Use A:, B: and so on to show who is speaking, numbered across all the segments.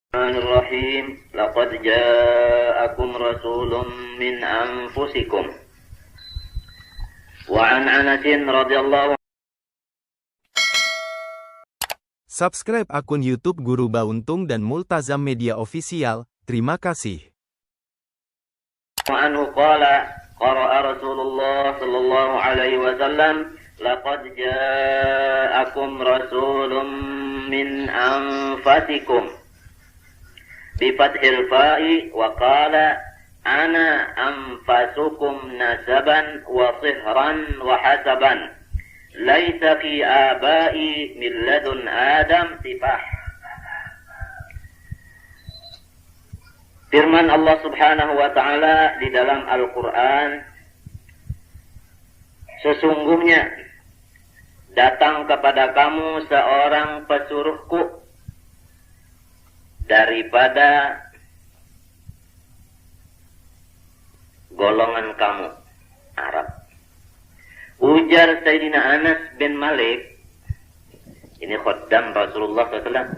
A: Bismillahirrahmanirrahim. Laqad ja'akum rasulun min anfusikum. Wa an Anas radhiyallahu.
B: Subscribe akun YouTube Guru Bauntung dan Multazam Media Official. Terima kasih.
A: Wa anhu qala qara'a Rasulullah sallallahu alaihi wasallam laqad ja'akum rasulun min anfusikum. Bifathil fa'i wa qala ana anfasukum nasaban wa sihran wa hasaban laisa fi abai min ladun adam sifah. Firman Allah subhanahu wa ta'ala di dalam Al-Quran, sesungguhnya datang kepada kamu seorang pesuruhku daripada golongan kamu, Arab. Ujar Sayyidina Anas bin Malik, ini khaddam Rasulullah SAW.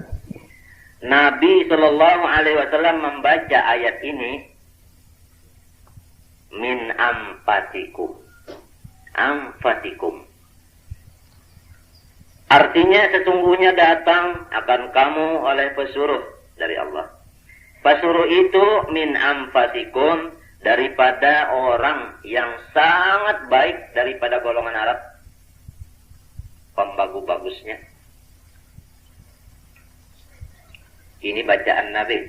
A: Nabi Sallallahu Alaihi Wasallam membaca ayat ini, min anfasikum. Anfasikum. Artinya sesungguhnya datang akan kamu oleh pesuruh dari Allah. Pesuruh itu min anfasikum, daripada orang yang sangat baik daripada golongan Arab, pembagus-bagusnya. Ini bacaan Nabi.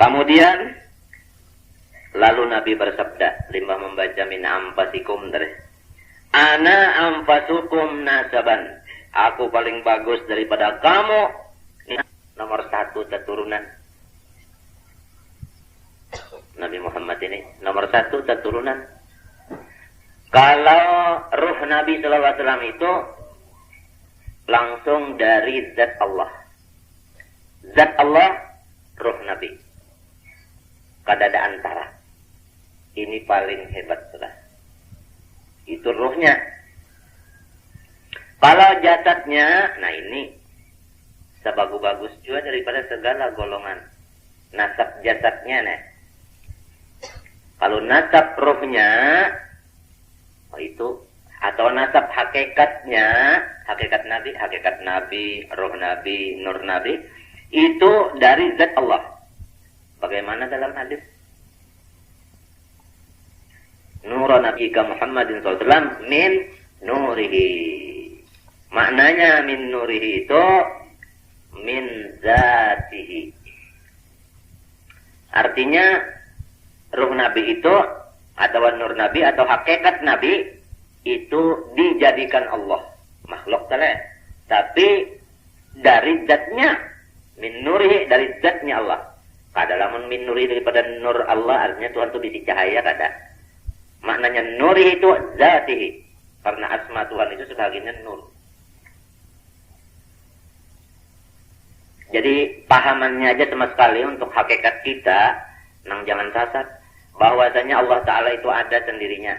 A: Kemudian lalu Nabi bersabda, limbah membaca min anfasikum dari ana anfasukum nasaban, aku paling bagus daripada kamu. Ini nomor satu keturunan. Nabi Muhammad ini nomor satu keturunan. Kalau ruh Nabi SAW itu langsung dari zat Allah. Zat Allah, ruh Nabi. Kada ada antara. Ini paling hebat sudah. Itu ruhnya. Kalau jasadnya, nah ini sebagus-bagus juga daripada segala golongan. Nasab jasadnya nih. Kalau nasab ruhnya, oh itu, atau nasab hakikatnya, hakikat Nabi, ruh Nabi, nur Nabi, itu dari zat Allah. Bagaimana dalam hadis? Nur Nabi Muhammadin SAW min nurihi. Maknanya min nurihi itu min zatihi. Artinya ruh Nabi itu atau nur Nabi atau hakikat Nabi itu dijadikan Allah. Makhluk salah. Tapi dari zatnya, min nurihi, dari zatnya Allah. Kada lamun min nurihi daripada nur Allah, artinya Tuhan itu bisi cahaya kada. Maknanya nurihi itu zatihi. Karena asma Tuhan itu sebagiannya nur. Jadi pahamannya aja sama sekali untuk hakikat kita, nang jangan sasar. Bahwasanya Allah Ta'ala itu ada sendirinya.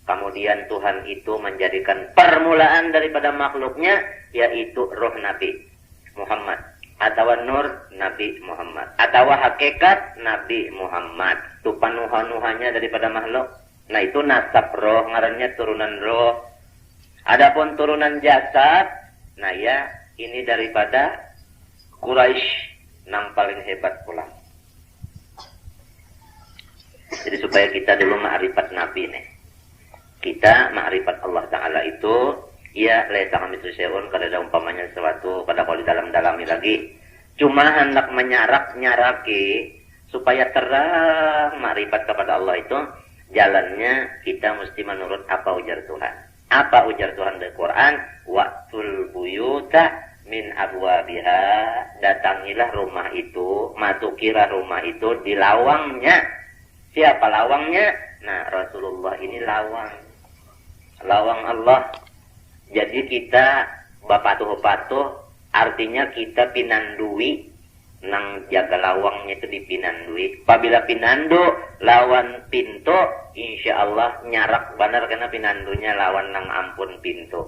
A: Kemudian Tuhan itu menjadikan permulaan daripada makhluknya, yaitu roh Nabi Muhammad. Atau nur Nabi Muhammad. Atau hakikat Nabi Muhammad. Itu panuhan-nuhannya daripada makhluk. Nah itu nasab roh, ngarannya turunan roh. Adapun turunan jasad, nah ya ini daripada Quraisy, nang paling hebat pula. Jadi supaya kita dulu ma'rifat Nabi nih. Kita ma'rifat Allah Ta'ala itu, ya laisa kamitslihi syai'un, kada ada umpamanya sesuatu, kada kalau dalam-dalami lagi. Cuma hendak menyarak-nyaraki supaya terang ma'rifat kepada Allah itu, jalannya kita mesti menurut apa ujar Tuhan. Apa ujar Tuhan dari Quran? Wa'tul buyuta min abwabiha, datangilah rumah itu, masukilah rumah itu di lawangnya. Siapa lawangnya? Nah, Rasulullah ini lawang. Lawang Allah. Jadi kita bapatuh-patuh, artinya kita pinandui, nang jaga lawangnya itu dipinandui. Apabila pinandu lawan pintu, insya Allah nyarak benar karena pinandunya lawan nang ampun pintu.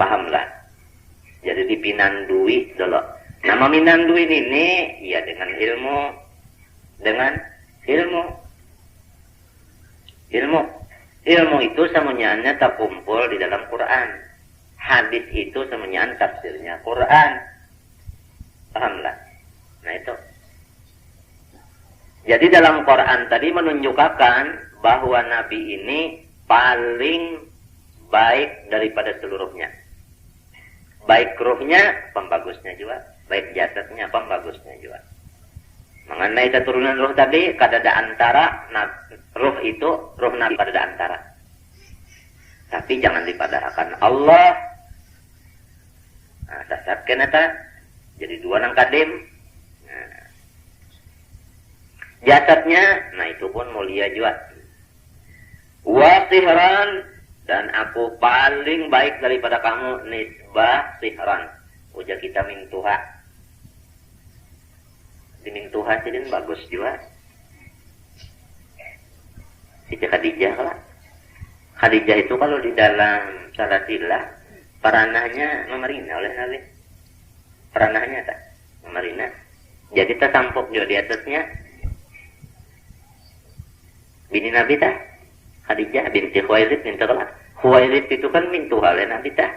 A: Pahamlah. Jadi dipinandui dulu. Nama minandui ini ya dengan ilmu, ilmu itu semuanya terkumpul di dalam Quran. Hadis itu semuanya tafsirnya Quran. Pahamlah? Nah itu. Jadi dalam Quran tadi menunjukkan bahwa Nabi ini paling baik daripada seluruhnya. Baik ruhnya, pembagusnya juga. Baik jasadnya, pembagusnya juga. Mengenai keturunan ruh tadi, kadada antara ruh itu, ruh Nabi kadada antara. Tapi jangan dipadahkan Allah. Nah, sasat kenata. Jadi dua nang kadim. Nah. Jasadnya, nah itu pun mulia juga. Wa sihran, dan aku paling baik daripada kamu, nisbah sihran. Uja kita mintuha. Di mintuha jadi bagus juga. Siti Khadijah lah. Khadijah itu kalau di dalam salatilah, peranahnya memerintah oleh Nabi. Peranahnya tak memerintah. Jadi kita tampuk juga di atasnya. Bini Nabi tak? Khadijah binti Khuwailid minta kelak. Khuwailid itu kan mintuha oleh Nabi tak?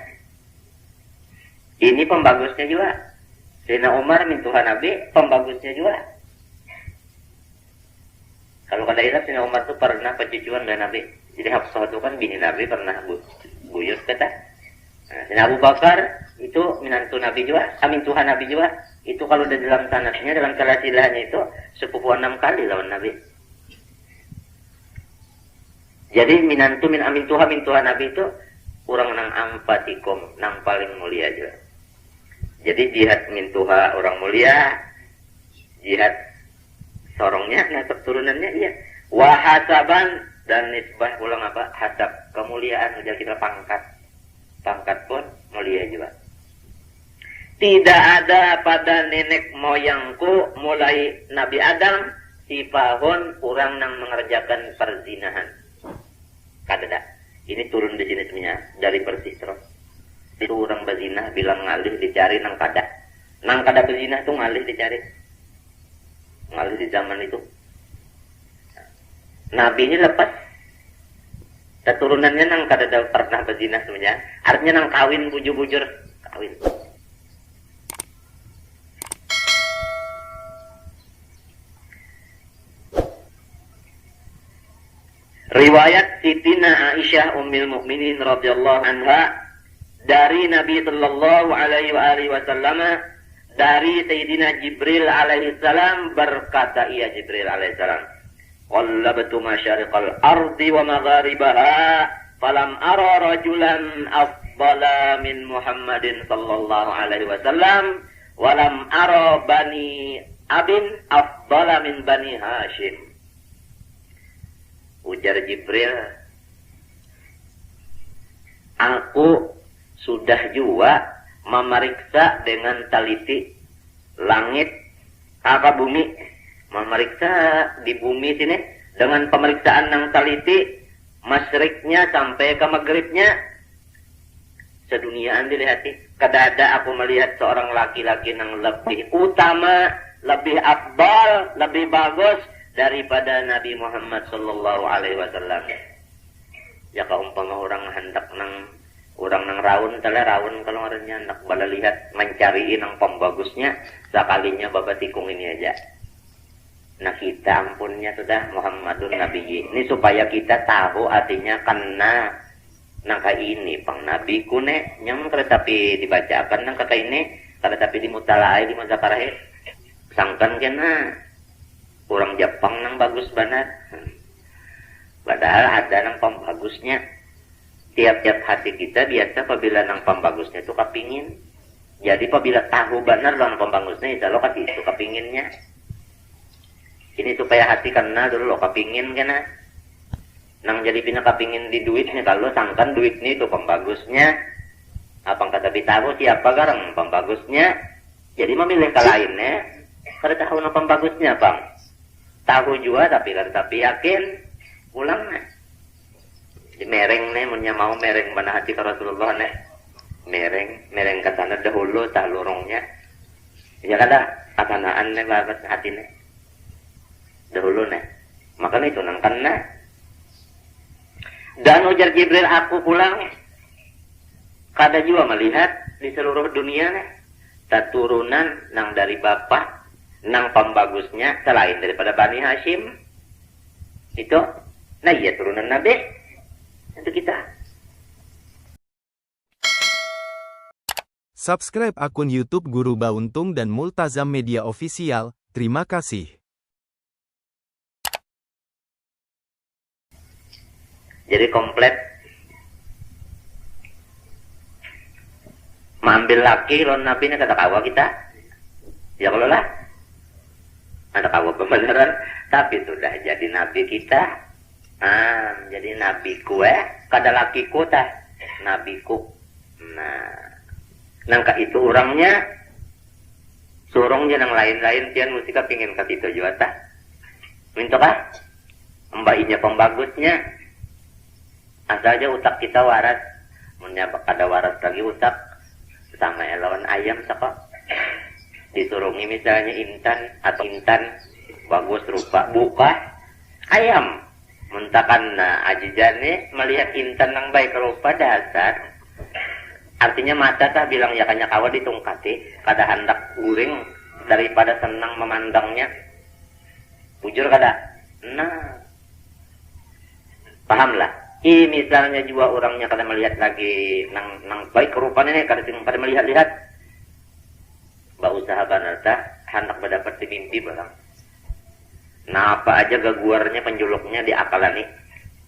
A: Ini pembagusnya juga. Sayyidina Umar mintuha Nabi, pembagusnya juga. Kalau kada ingat Sayyidina Umar itu pernah pencucuan oleh Nabi. Jadi Hafsah itu kan bini Nabi pernah buyut kata. Nah, Sayyidina Abu Bakar itu minantu Nabi juga, mintuha Nabi juga. Itu kalau di dalam sanadnya, dalam silsilahnya itu sepupu 6 kali lawan Nabi. Jadi minantu min amintuha mintuha Nabi itu orang nang ampatikum, nang paling mulia juga. Jadi jihad mintuha orang mulia, jihad sorongnya, nah keturunannya iya. Wahasaban dan nisbah ulang apa? Hasab, kemuliaan, ujar kita pangkat. Pangkat pun mulia juga. Tidak ada pada nenek moyangku mulai Nabi Adam sifahun orang nang mengerjakan perzinahan. Kadada. Ini turun di sini semuanya dari persis terus. Itu orang berzina bilang ngalih dicari nang kada. Nang kada berzina itu ngalih dicari. Ngalih di zaman itu. Nabi ini lepas. Keturunannya nang kada pernah berzina semuanya. Artinya nang kawin bujur-bujur kawin. Riwayat Sitina Aisyah Ummul Mukminin radhiyallahu anha dari Nabi sallallahu alaihi wasallam, dari Sayyidina Jibril alaihi salam berkata, ia Jibril alaihi salam, qallabtu masyariqal ardi wa magharibaha falam ara rajulan afdala min Muhammadin sallallahu alaihi wasallam wa lam ara bani abin afdala min bani Hashim. Ujar Jibril, aku sudah juga memeriksa dengan teliti langit apa bumi, memeriksa di bumi sini dengan pemeriksaan yang teliti, masyriknya sampai ke maghribnya, seduniaan dilihati. Kadada aku melihat seorang laki-laki yang lebih utama, lebih afdal, lebih bagus daripada Nabi Muhammad sallallahu alaihi wasallam. Ya kaumpama orang hendak nang orang nang raun tala raun kalau orangnya hendak bala lihat mencari nang pembagusnya, sekalinya babatikung ini aja. Nah kita ampunnya sudah Muhammadun Nabiyyi. Ini supaya kita tahu artinya kena nangka ini pang Nabi kune nyam tapi dibacakan nang kata ini tapi dimutalaai di mazakarahe sangkan kena orang Jepang nang bagus banget. Padahal ada nang pembagusnya. Tiap-tiap hati kita biasa apabila nang pembagusnya itu kepingin. Jadi apabila tahu benar nang pembagusnya, insya Allah kasih itu kepinginnya. Ini supaya hati kena dulu lo kepingin kena. Nang jadi pina kepingin di duitnya, kalau sangkan duitnya itu pembagusnya. Abang kata tahu siapa garang pembagusnya. Jadi memilih ke lainnya. Kada tahu nang pembagusnya bang. Tahu juga tapi yakin ulang nih. Di mereng nih, mau mereng mana hati ke Rasulullah nih. mereng katana dahulu tah lorongnya ya kada katanaan babas hatine dahulu makanya itu nang kana dan ujar Jibril aku pulang kada juga melihat di seluruh dunia turunan nang dari bapak nang pembagusnya selain daripada Bani Hashim itu iya turunan Nabi itu kita.
B: Subscribe akun YouTube Guru Bauntung dan Multazam Media Official. Terima kasih.
A: Jadi komplit mengambil laki lawan Nabi ini kata kawa kita ya kalau lah ada kawa kebenaran tapi sudah jadi Nabi kita jadi Nabi kue kada lakiku tah nabiku nangka itu orangnya surongnya nang lain-lain tian mesti kepingin kat itu juga tah minta kah mbainya pembagusnya asal aja utak kita waras menyabak ada waras lagi utak sama lawan ayam sapa disurungi misalnya intan bagus rupa buka ayam muntakan ajijane melihat intan yang baik rupa dasar artinya mata tah bilang ya kanya kawa ditungkati kada hendak guring daripada senang memandangnya bujur kada pahamlah misalnya juga orangnya kada melihat lagi nang baik rupanya kada melihat-lihat usaha banata hendak mendapat di mimpi barang apa aja gaguarnya penjuluknya diakalani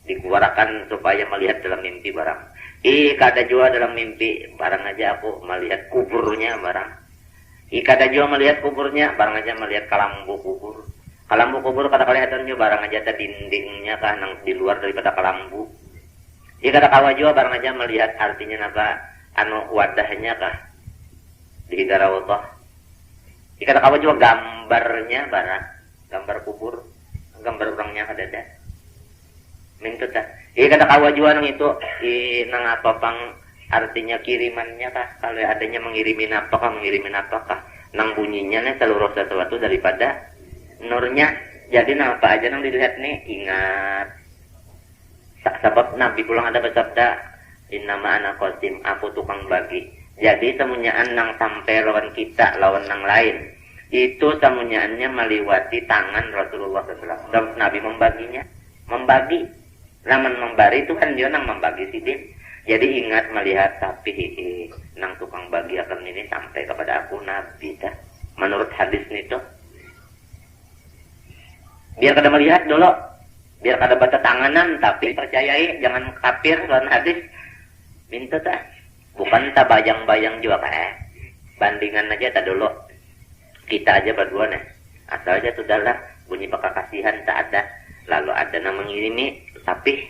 A: diguarakan supaya melihat dalam mimpi barang kada juga dalam mimpi barang aja aku melihat kuburnya barang kada juga melihat kuburnya barang aja melihat kalambu kubur kada kelihatan juga barang aja ada dindingnya kah nang di luar daripada kalambu kada kawa juga barang aja melihat artinya apa wadahnya kah di garawatoh kada kawa juga gambarnya barang gambar kubur gambar orangnya kada ada mintut dah kada kawa juga nang itu nang apa pang artinya kirimannya kah kalau adanya mengirimin apakah nang bunyinya seluruh sesuatu daripada nurnya jadi apa aja nang dilihat ingat sebab Nabi pulang ada bersabda innama ana qasim aku tukang bagi jadi semunyaan nang sampai lawan kita lawan nang lain itu semunyaannya meliwati tangan Rasulullah SAW dan Nabi membagi namun membari itu kan dia nang membagi sidin jadi ingat melihat tapi nang tukang bagi akan ini sampai kepada aku Nabi menurut hadis itu biar kada melihat dulu biar kada baca tanganan tapi percayai jangan kafir lawan hadis minta bukan bayang-bayang juga bandingan aja dulu kita aja berdua asal aja sudahlah bunyi kasihan tak ada lalu ada nang mengirimi tapi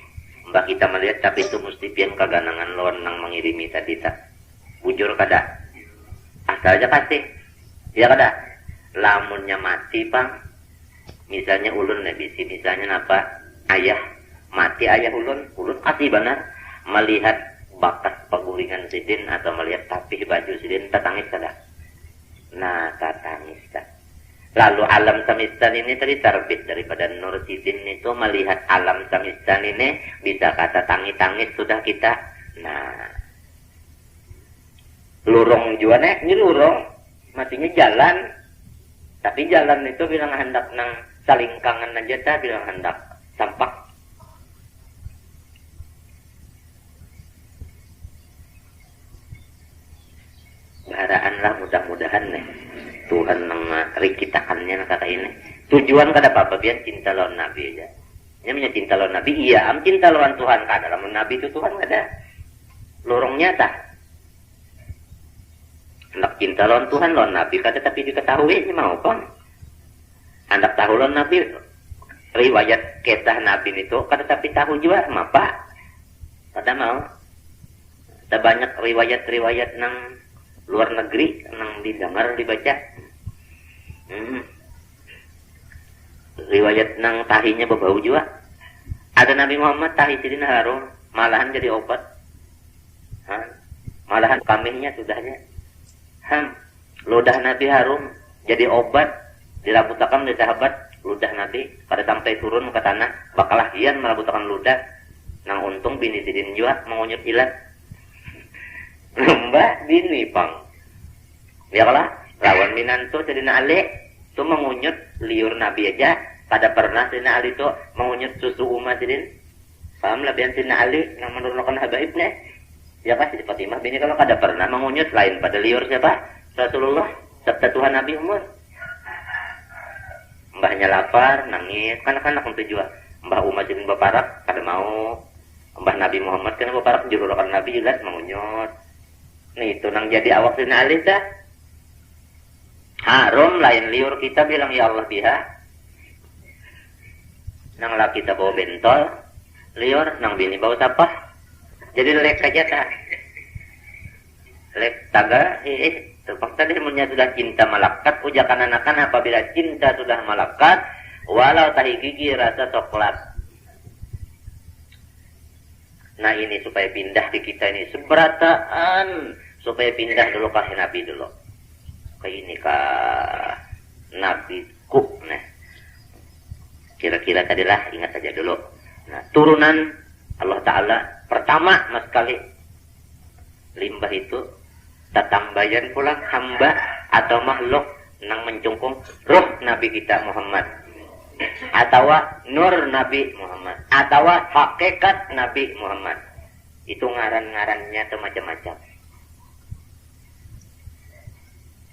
A: mbak kita melihat tapi itu mesti pian kaganangan lawan nang mengirimi tadi bujur kada asal aja kasih ya kada lamunnya mati pang misalnya ulun bisi misalnya ayah mati ayah ulun kasih benar melihat bakas paguringan sidin atau melihat tapih baju sidin tatangis kada tatangis lalu alam samistan ini tadi terbit daripada nur sidin itu melihat alam samistan ini bisa kata tangis sudah kita lurung juga ini lurung matinya jalan tapi jalan itu bilang hendak nang salingkangan aja bilang hendak sampak lah mudah-mudahan Tuhan mengerikitakannya kata ini tujuan kada apa-apa biar cinta lawan Nabi aja namanya cinta lawan Nabi iya cinta lawan Tuhan kada lawan Nabi itu Tuhan kada lorongnya hendak cinta lawan Tuhan lawan Nabi kada tapi diketahui ini mau kan hendak tahu lawan Nabi riwayat kisah Nabi itu kada tapi tahu juga apa kada mau ada banyak riwayat nang luar negeri nang didengar dibaca riwayat nang tahinya berbau juga ada Nabi Muhammad tahi sidin harum malahan jadi obat Malahan kambingnya sudahnya. Ludah Nabi harum jadi obat dirabutakan di sahabat ludah Nabi pada sampai turun ke tanah bakalah hian merabutakan ludah. Nang untung bini sidin jua mengunyut ilat. Mbak bini pang. Ya kalah lawan minantu sedina Ali tu mengunyut liur Nabi aja. Kada pernah sidina Ali tu mengunyut susu umat sidin. Paham lah biar sidina Ali yang menurunkan habaibnya. Ya pasti Fatimah bini kalau kada pernah mengunyut lain pada liur siapa? Rasulullah serta Tuhan Nabi umur. Mbahnya lapar, nangis, kanak-kanak untuk jua. Mbah Umar jadi baparak, kada mau. Mbah Nabi Muhammad kan baparak jurukan Nabi juga mengunyut. Nih itu nang jadi awak sina alis dah. Harum lain liur kita bilang ya Allah biha. Nang laki kita bawa bentol, liur nang bini bawa sapah. Jadi lek aja tak. Lek taga, terpaksa dia punya sudah cinta malakat, ujakan anak-anak apabila cinta sudah malakat, walau tahi gigi rasa coklat. Nah ini supaya pindah di kita ini seberataan, supaya pindah dulu ke Nabi dulu. Ke ini ke Nabi Kuk. Nah, kira-kira tadilah ingat saja dulu. Nah turunan Allah Ta'ala pertama mas sekali limbah itu tatambayan pulang hamba atau makhluk nang mencungkung ruh Nabi kita Muhammad atau nur Nabi Muhammad atau hakikat Nabi Muhammad. Itu ngaran-ngarannya tuh macam-macam.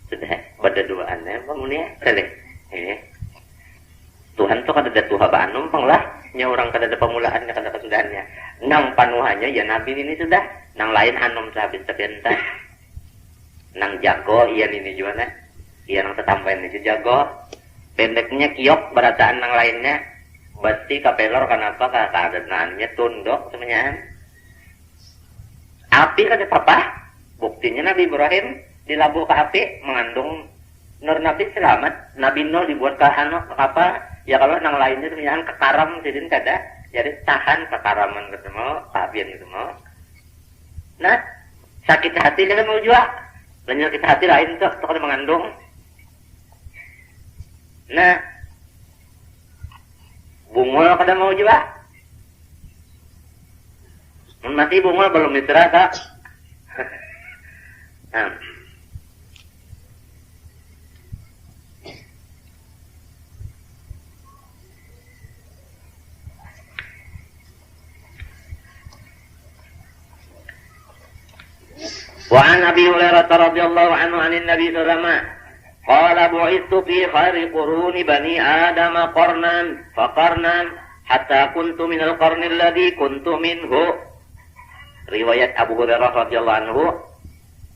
A: Sudah pada duaannya bangunnya seleh. Tuhan tuh kada ada tuha ba numpang lah. Nya orang kada ada pemulaannya kada kesudahannya. Nang panuhannya ya Nabi ini sudah, nang lain anum sahabis sebentar. Nang jago iya ini juga nah. Iya nang tetambahin itu jago. Pendeknya kiok berataan nang lainnya. Bati kapelor kenapa keadaannya tunduk semuanya. Api kada apa? Buktinya Nabi Ibrahim dilabuh ke api mengandung nur Nabi selamat. Nabi Nuh dibuat ke apa? Ya kalau nang lainnya semuanya kekaram jadi kada. Jadi tahan kekaraman ketemu, keapian ketemu. Nah, sakit hati dia mau juga. Lanjut kita hati lain tuh kada mengandung. Nah, bungul kada mau juga. Mati bungul belum mitra tak. Nah. Wa an Abi Hurairah radhiyallahu anhu 'anil Nabi sallallahu alaihi wasallam qala bu'ithu fi khairi quruni bani Adam qarnan faqarnan hatta kuntu minal qarni alladhi kuntu minhu. Riwayat Abu Hurairah radhiyallahu anhu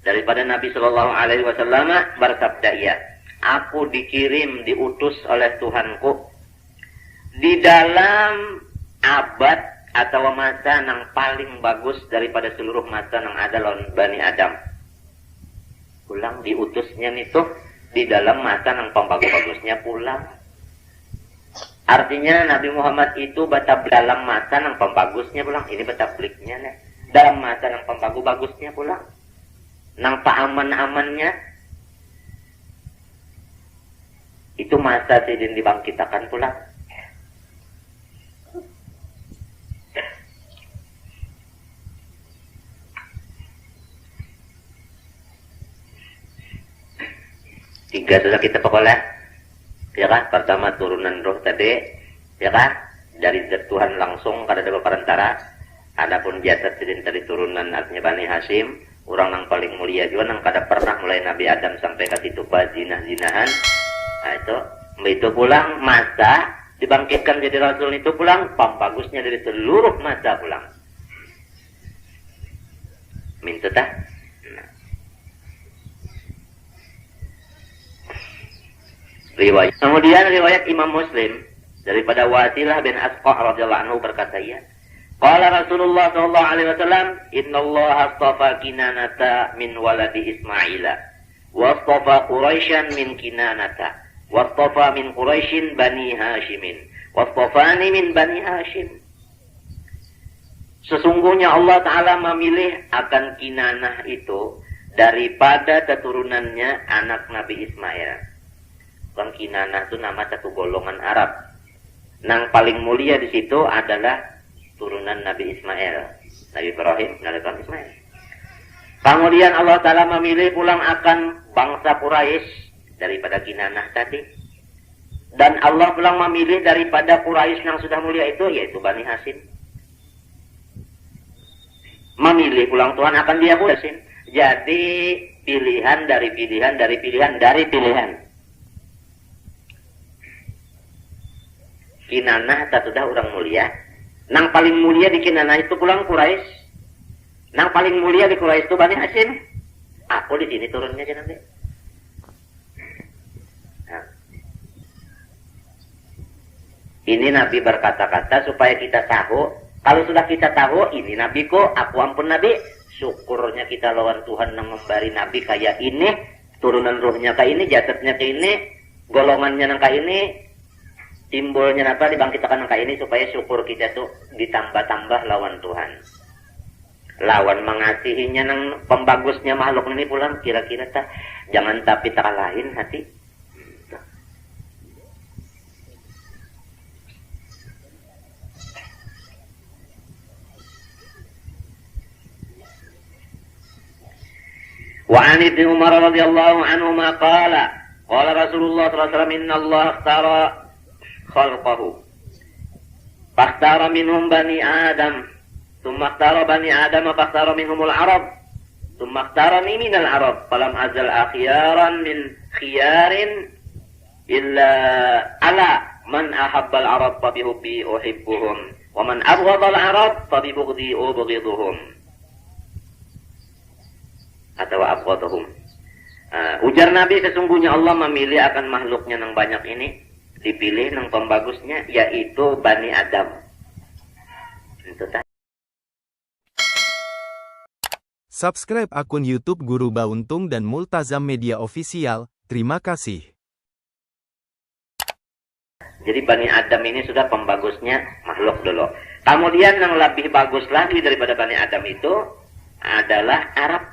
A: daripada Nabi sallallahu alaihi wasallam bersabda ia, aku dikirim diutus oleh Tuhanku di dalam abad atau masa yang paling bagus daripada seluruh masa yang ada lawan Bani Adam. Pulang diutusnya itu di dalam masa yang pembagus-bagusnya pulang. Artinya Nabi Muhammad itu baca dalam masa yang pembagusnya pulang. Ini baca bliknya nih. Dalam masa yang pembagus-bagusnya pulang. Nang paaman-amannya itu masa sidin dibangkitakan pulang. Tiga sudah kita pokoknya, ya kan? Pertama turunan roh tadi, ya kan? Dari zat Tuhan langsung kada ada perantara. Adapun jasad sidin dari turunan artinya Bani Hashim, orang yang paling mulia juga nang kada pernah mulai Nabi Adam sampai ke situ zina-zinahan. Nah itu pulang masa dibangkitkan jadi Rasul itu pulang, bagusnya dari seluruh masa pulang. Minta tah. Riwayat. Kemudian riwayat Imam Muslim daripada Wasilah bin Asqa radhiyallahu anhu berkata ya, qala Rasulullah sallallahu alaihi wasallam, innallaha astafa Kinanata min waladi Ismaila wa astafa Quraisyan min Kinanata wa astafa min Quraisyin Bani Hashimin wa astafani min Bani Hashim. Sesungguhnya Allah Ta'ala memilih akan Kinanah itu daripada keturunannya anak Nabi Ismail. Bang Kinanah itu nama satu golongan Arab. Yang paling mulia di situ adalah turunan Nabi Ismail, Nabi Ibrahim, Nabi Ismail. Kemudian Allah Ta'ala memilih pulang akan bangsa Quraisy daripada Kinanah tadi. Dan Allah pulang memilih daripada Quraisy yang sudah mulia itu, yaitu Bani Hashim. Memilih pulang Tuhan akan dia Hashim. Jadi pilihan dari pilihan dari pilihan dari pilihan. Kinanah tak sudah orang mulia. Nang paling mulia di Kinanah itu pulang Quraisy. Nang paling mulia di Quraisy itu Bani Hashim. Aku di sini turunnya aja nanti. Nah. Ini Nabi berkata-kata supaya kita tahu. Kalau sudah kita tahu, ini Nabi kok, aku ampun Nabi. Syukurnya kita lawan Tuhan yang memberi Nabi kayak ini. Turunan ruhnya kayak ini, jasadnya kayak ini. Golongannya kayak ini. Timbulnya apa dibangkitkan kayak ini. Supaya syukur kita tuh ditambah-tambah lawan Tuhan. Lawan mengasihinya nang pembagusnya makhluk ini pulang kira-kira tak jangan tapi tak lain hati. Wa an Ibnu Umar radhiyallahu anhu ma qala Rasulullah sallallahu alaihi wasallam inna Allah ikhtara khalqahu fakhtara minhum bani Adam ثم اختار بني آدم فاختار منهم العرب ثم اختارني من العرب فلم أزل أخيارا من خيار إلا على من أحب العرب فبحبي أحبهم ومن أبغض العرب فببغضي أبغضهم atau abghadhum. Ujar Nabi, sesungguhnya Allah memilih akan makhluknya yang banyak ini, dipilih yang pembagusnya yaitu Bani Adam. Itu tadi.
B: Subscribe akun YouTube Guru Bauntung dan Multazam Media Official. Terima kasih.
A: Jadi Bani Adam ini sudah pembagusnya makhluk dulu. Kemudian yang lebih bagus lagi daripada Bani Adam itu adalah Arab.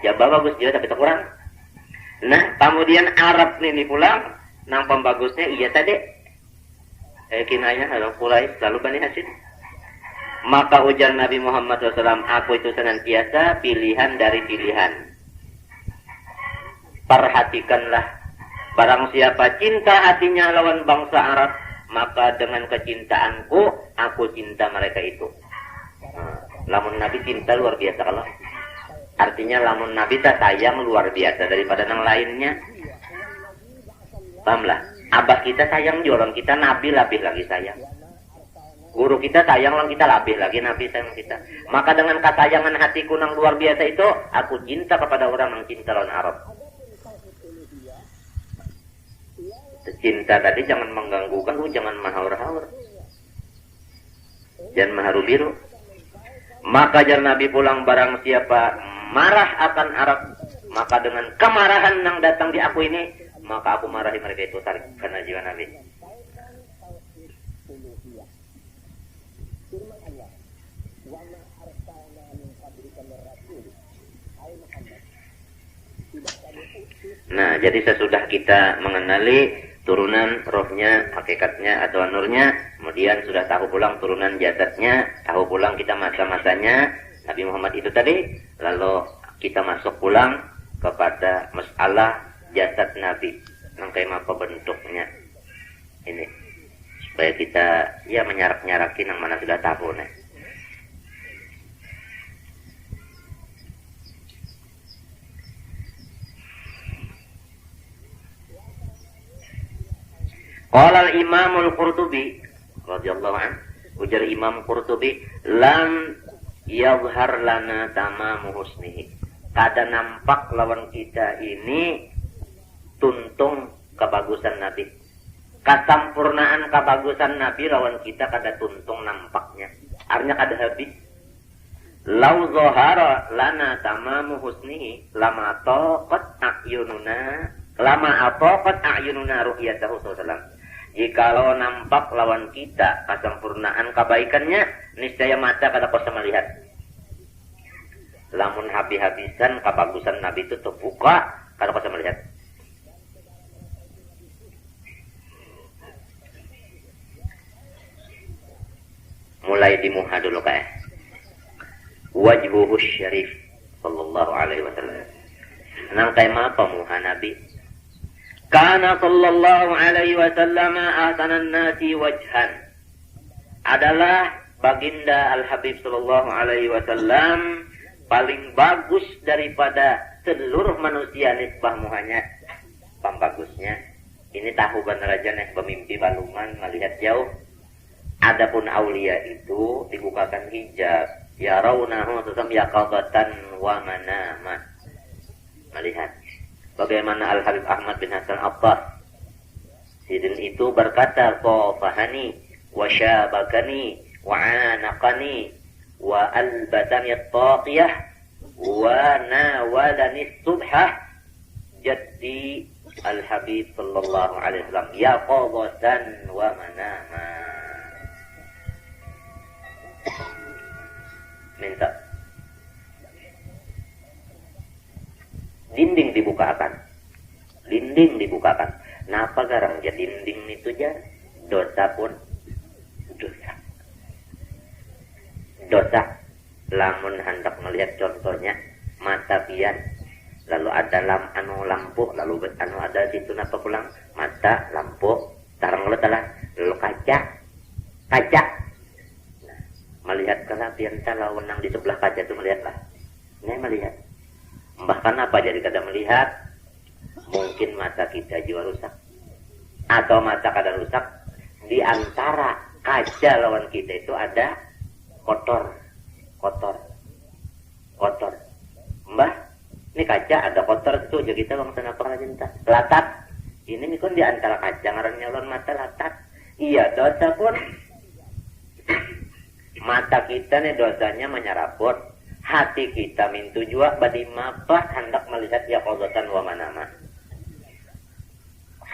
A: Jawa bagus juga tapi tak kurang. Nah, kemudian Arab ini pulang, nang pembagusnya iya tadi. Kinayah kalau Quraisy lalu Bani Hashim. Maka ujar Nabi Muhammad SAW, aku itu senantiasa pilihan dari pilihan. Perhatikanlah, barang siapa cinta hatinya lawan bangsa Arab, maka dengan kecintaanku, aku cinta mereka itu. Lamun Nabi cinta luar biasa kalau. Artinya lamun Nabi tak sayang luar biasa daripada yang lainnya. Pahamlah, abah kita sayang orang kita, Nabi lebih lagi sayang. Guru kita sayang lang kita, lebih lagi Nabi sayang kita. Maka dengan kesayangan hatiku yang luar biasa itu, aku cinta kepada orang yang cinta lawan Arab. Cinta tadi jangan mengganggukan, jangan mahaur-haur. Jangan maharu biru. Maka jar Nabi pulang, barang siapa marah akan Arab, maka dengan kemarahan yang datang di aku ini, maka aku marahi mereka itu, tarik karena jiwa Nabi. Nah, jadi sesudah kita mengenali turunan rohnya, hakikatnya atau nurnya, kemudian sudah tahu pulang turunan jasadnya, tahu pulang kita masa-masanya Nabi Muhammad itu tadi, lalu kita masuk pulang kepada masalah jasad Nabi, kayak apa bentuknya ini, supaya kita ya menyarak-nyarakin yang mana sudah tahu nih. Qala al-Imam al-Qurtubi radhiyallahu anhu, ujar Imam Qurtubi, lam yadhhar lana tamamu husnihi. Kada nampak lawan kita ini tuntung kebagusan Nabi. Kasampurnaan kebagusan Nabi lawan kita kada tuntung nampaknya. Artinya kada habis. Lau zahara lana tamamu husnihi lama ataqat a'yununa ru'yatahu sallallahu. Jikalau nampak lawan kita kesempurnaan kebaikannya, niscaya mata kada kuasa melihat. Lamun habis-habisan kebagusan Nabi itu terbuka, kada kuasa melihat. Mulai di muha dulu kayak wajhuhu syarif sallallahu alaihi wasallam. Nang tema apa muha Nabi? Kana sallallahu alaihi wasallam ahsanan nasi wajhan. Adalah baginda Al-Habib sallallahu alaihi wasallam paling bagus daripada seluruh manusia nisbah muhanya. Pambagusnya. Ini tahu benar aja nih pemimpi baluman melihat jauh. Adapun aulia itu dibukakan hijab. Ya raunahu sesam yaqadatan wa manama. Melihat. Bagaimana Al-Habib Ahmad bin Hasan Abbas. Sidin itu berkata, Qafahani wa syabakani wa anaqani wa albatani at-taqiyah wa nawalani subhah jaddi Al-Habib sallallahu alaihi wasallam yaqadatan wa manama. Minta dinding dibukakan. Dinding dibukakan. Napa garang ya dinding itu ya? Dosa pun dosa. Dosa. Lamun hendak melihat contohnya mata pian, lalu ada lampu, lalu ada situ napa pulang mata lampu, tarang lalu kaca. Melihat karena pianta lawan nang di sebelah kaca itu melihatlah. Ini melihat. Bahkan apa jadi kada melihat? Mungkin mata kita juga rusak. Atau mata kada rusak. Di antara kaca lawan kita itu ada kotor. Mbah, ini kaca ada kotor itu. Jadi kita bangsa apa kada cinta? Latat. Ini mikon di antara kaca ngarannya lawan mata latat. Iya, dosa pun. Mata kita nih dosanya menyeraput, hati kita mintu jua badi mapa hendak melihat ya qadatan wa manama.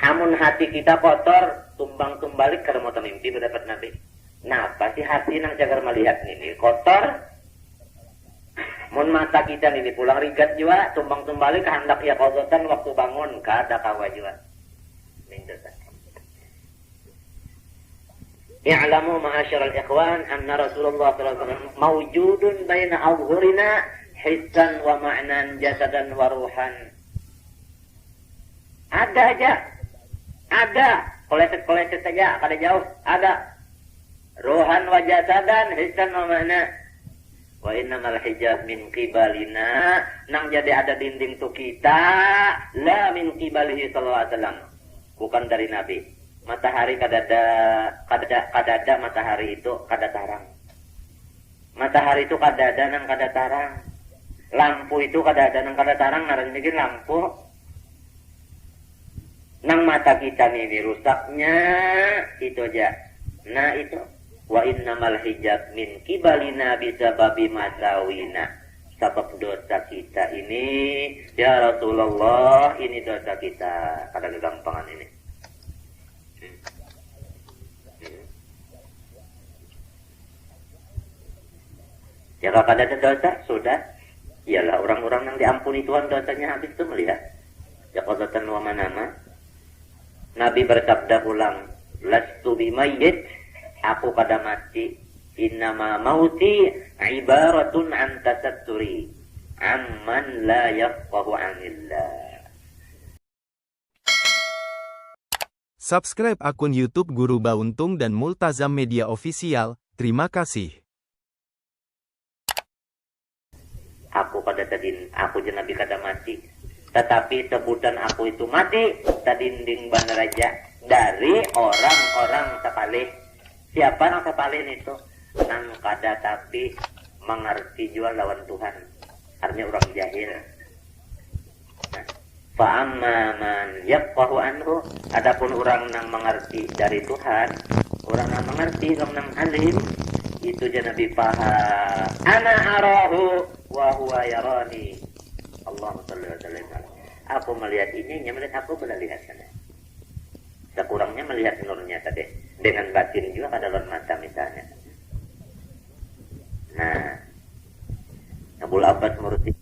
A: Hamun hati kita kotor, tumbang tumbalik kada mau mimpi berdapat Nabi. Napa sih hati nang jagar melihat ini kotor? Mun mata kita ini pulang rigat jua, tumbang tumbalik hendak ya qadatan waktu bangun kada kawa jua. Minta. I'lamu ma'asyiral ikhwan anna Rasulullah sallallahu alaihi wasallam mawjudun baina adhhurina hissan wa ma'nan jasadan wa ruhan. Ada aja. Ada. Koleset saja, kada jauh. Ada. Ruhan wa jasadan hissan wa ma'na. Wa innamal hijab min qibalina. Nang jadi ada dinding tu kita la min qibalihi sallallahu alaihi wasallam. Bukan dari Nabi. Matahari kadada matahari itu kada tarang. Matahari itu kadada nang kada tarang. Lampu itu kadada nang kada tarang ngaran bikin lampu. Nang mata kita ini rusaknya itu aja. Nah itu wa innamal hijab min kibalina bisababi masawina. Sebab dosa kita ini ya Rasulullah, ini dosa kita. Kada kegampangan ini. Ya kalau ada dosa, sudah. Ialah orang-orang yang diampuni Tuhan dosanya habis itu melihat. Ya qadatan wa manama. Nabi bersabda ulang, lastu bimayyit, aku kada mati. Innama mauti ibaratun an tasatturi amman la yafqahu anillah.
B: Subscribe akun YouTube Guru Bauntung dan Multazam Media Official. Terima kasih.
A: Aku Nabi kada mati. Tetapi sebutan aku itu mati tadinding banaraja dari orang-orang sepalih. Siapa yang sepalih itu? Nang kada tapi mengerti jua lawan Tuhan. Artinya orang jahil. Fa'amma man yafqahu anhu. Adapun orang nang mengerti dari Tuhan, orang nang mengerti, orang nang alim, itu je Nabi paham. Ana arahu wa huwa yarani. Allahumma shalli wa sallim. Aku melihat ini, melihat aku melihat sana. Sekurangnya melihat nurnya tadi. Dengan batin juga pada luar mata misalnya. Nah, Abul Abbas Mursi